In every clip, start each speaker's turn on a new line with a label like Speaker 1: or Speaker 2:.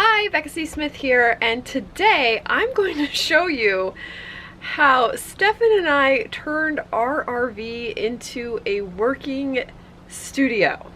Speaker 1: Hi, Becca C. Smith here, and today I'm going to show you how Stefan and I turned our RV into a working studio.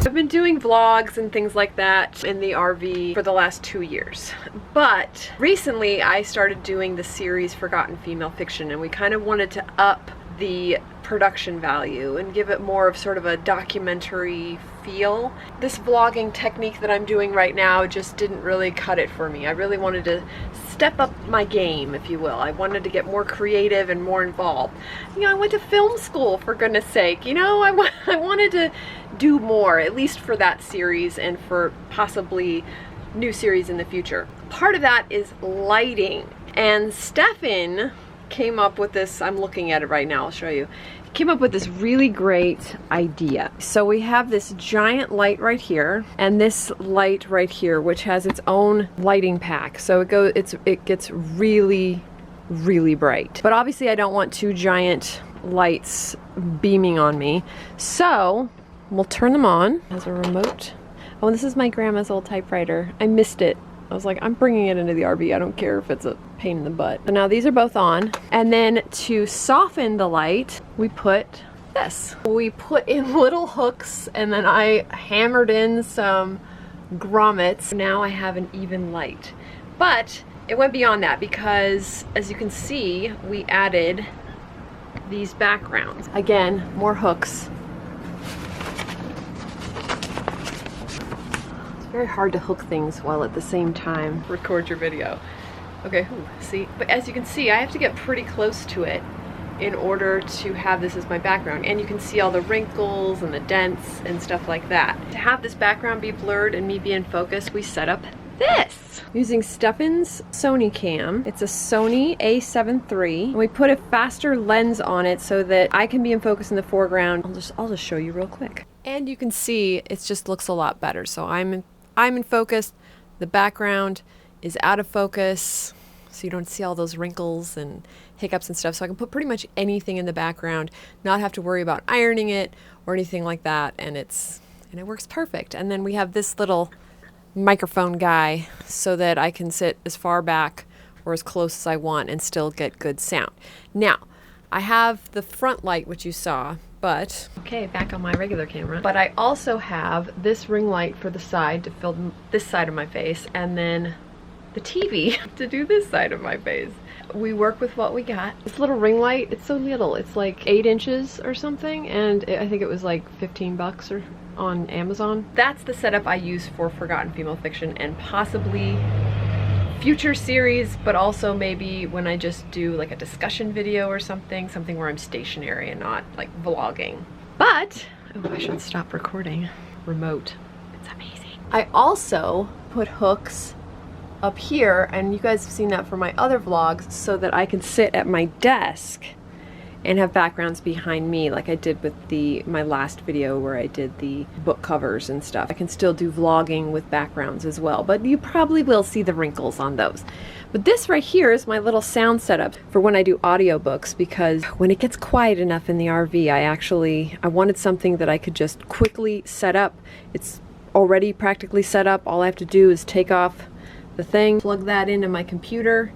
Speaker 1: I've been doing vlogs and things like that in the RV for the last 2 years, but recently I started doing the series Forgotten Female Fiction, and we kind of wanted to up the production value and give it more of sort of a documentary feel. This vlogging technique that I'm doing right now just didn't really cut it for me. I really wanted to step up my game, if you will. I wanted to get more creative and more involved. You know, I went to film school, for goodness sake. You know, I wanted to do more, at least for that series and for possibly new series in the future. Part of that is lighting, and Stefan came up with this. I'm looking at it right now, I'll show you. He came up with this really great idea. So we have this giant light right here and this light right here, which has its own lighting pack. So it gets really bright. But obviously I don't want two giant lights beaming on me. So we'll turn them on as a remote. Oh, and this is my grandma's old typewriter. I missed it. I was like, I'm bringing it into the RV. I don't care if it's a pain in the butt. So now these are both on. And then to soften the light, we put this. We put in little hooks, and then I hammered in some grommets. Now I have an even light. But it went beyond that because, as you can see, we added these backgrounds. Again, more hooks. Very hard to hook things while at the same time record your video. Okay, see, but as you can see, I have to get pretty close to it in order to have this as my background, and you can see all the wrinkles and the dents and stuff like that. To have this background be blurred and me be in focus, we set up this using Stefan's Sony cam. It's a Sony A7 III, and we put a faster lens on it so that I can be in focus in the foreground. I'll just show you real quick, and you can see it just looks a lot better. So I'm in focus, the background is out of focus, so you don't see all those wrinkles and hiccups and stuff. So I can put pretty much anything in the background, not have to worry about ironing it or anything like that, and it works perfect. And then we have this little microphone guy so that I can sit as far back or as close as I want and still get good sound. Now, I have the front light, which you saw, but okay, back on my regular camera. But I also have this ring light for the side to film this side of my face, and then the TV to do this side of my face. We work with what we got. This little ring light, it's so little. It's like 8 inches or something, and I think it was like 15 bucks or on Amazon. That's the setup I use for Forgotten Female Fiction and possibly future series, but also maybe when I just do like a discussion video or something where I'm stationary and not like vlogging. But, oh, I should stop recording. Remote, it's amazing. I also put hooks up here, and you guys have seen that from my other vlogs, so that I can sit at my desk and have backgrounds behind me, like I did with my last video where I did the book covers and stuff. I can still do vlogging with backgrounds as well, but you probably will see the wrinkles on those. But this right here is my little sound setup for when I do audiobooks, because when it gets quiet enough in the RV, I wanted something that I could just quickly set up. It's already practically set up. All I have to do is take off the thing, plug that into my computer,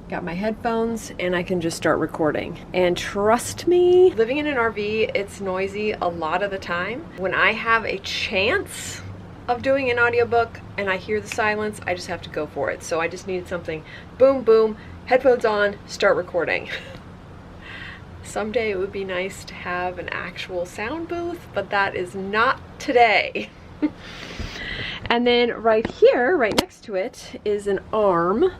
Speaker 1: got my headphones, and I can just start recording. And trust me, living in an RV, it's noisy a lot of the time. When I have a chance of doing an audiobook and I hear the silence, I just have to go for it. So I just needed something, boom, boom, headphones on, start recording. Someday it would be nice to have an actual sound booth, but that is not today. And then right here, right next to it, is an arm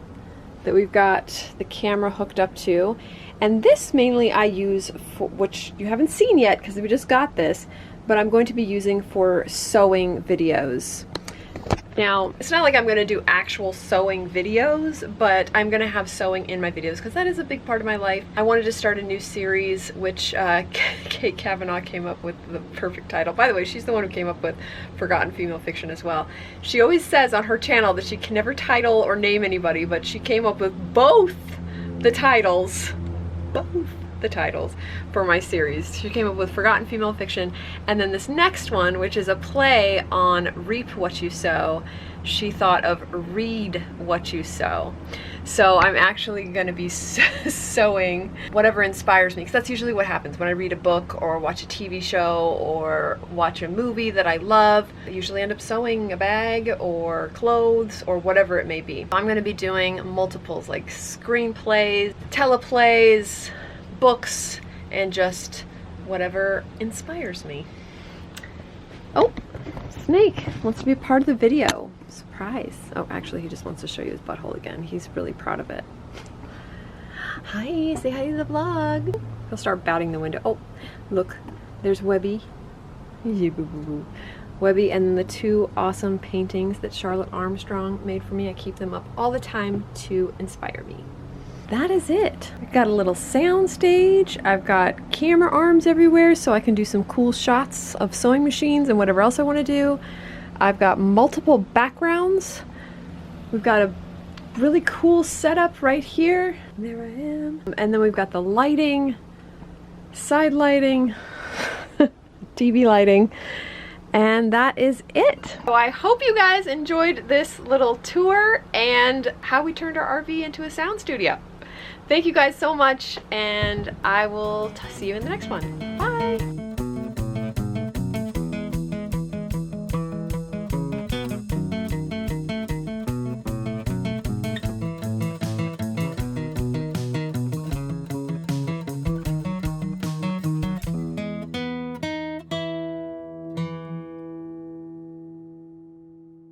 Speaker 1: that we've got the camera hooked up to, and this mainly I use for, which you haven't seen yet because we just got this, but I'm going to be using for sewing videos. Now, it's not like I'm going to do actual sewing videos, but I'm going to have sewing in my videos because that is a big part of my life. I wanted to start a new series, which Kate Kavanaugh came up with the perfect title. By the way, she's the one who came up with Forgotten Female Fiction as well. She always says on her channel that she can never title or name anybody, but she came up with both the titles. Both. the titles for my series. She came up with Forgotten Female Fiction, and then this next one, which is a play on Reap What You Sow, she thought of Read What You Sow. So I'm actually going to be sewing whatever inspires me, because that's usually what happens when I read a book or watch a TV show or watch a movie that I love. I usually end up sewing a bag or clothes or whatever it may be. I'm going to be doing multiples, like screenplays, teleplays, books, and just whatever inspires me. Oh, Snake wants to be a part of the video. Surprise. Oh, actually, he just wants to show you his butthole again. He's really proud of it. Hi, say hi to the vlog. He'll start batting the window. Oh, look, there's Webby. Webby, and the two awesome paintings that Charlotte Armstrong made for me. I keep them up all the time to inspire me. That is it. I've got a little sound stage. I've got camera arms everywhere so I can do some cool shots of sewing machines and whatever else I want to do. I've got multiple backgrounds. We've got a really cool setup right here. There I am. And then we've got the lighting, side lighting, TV lighting, and that is it. So I hope you guys enjoyed this little tour and how we turned our RV into a sound studio. Thank you guys so much, and I will see you in the next one. Bye!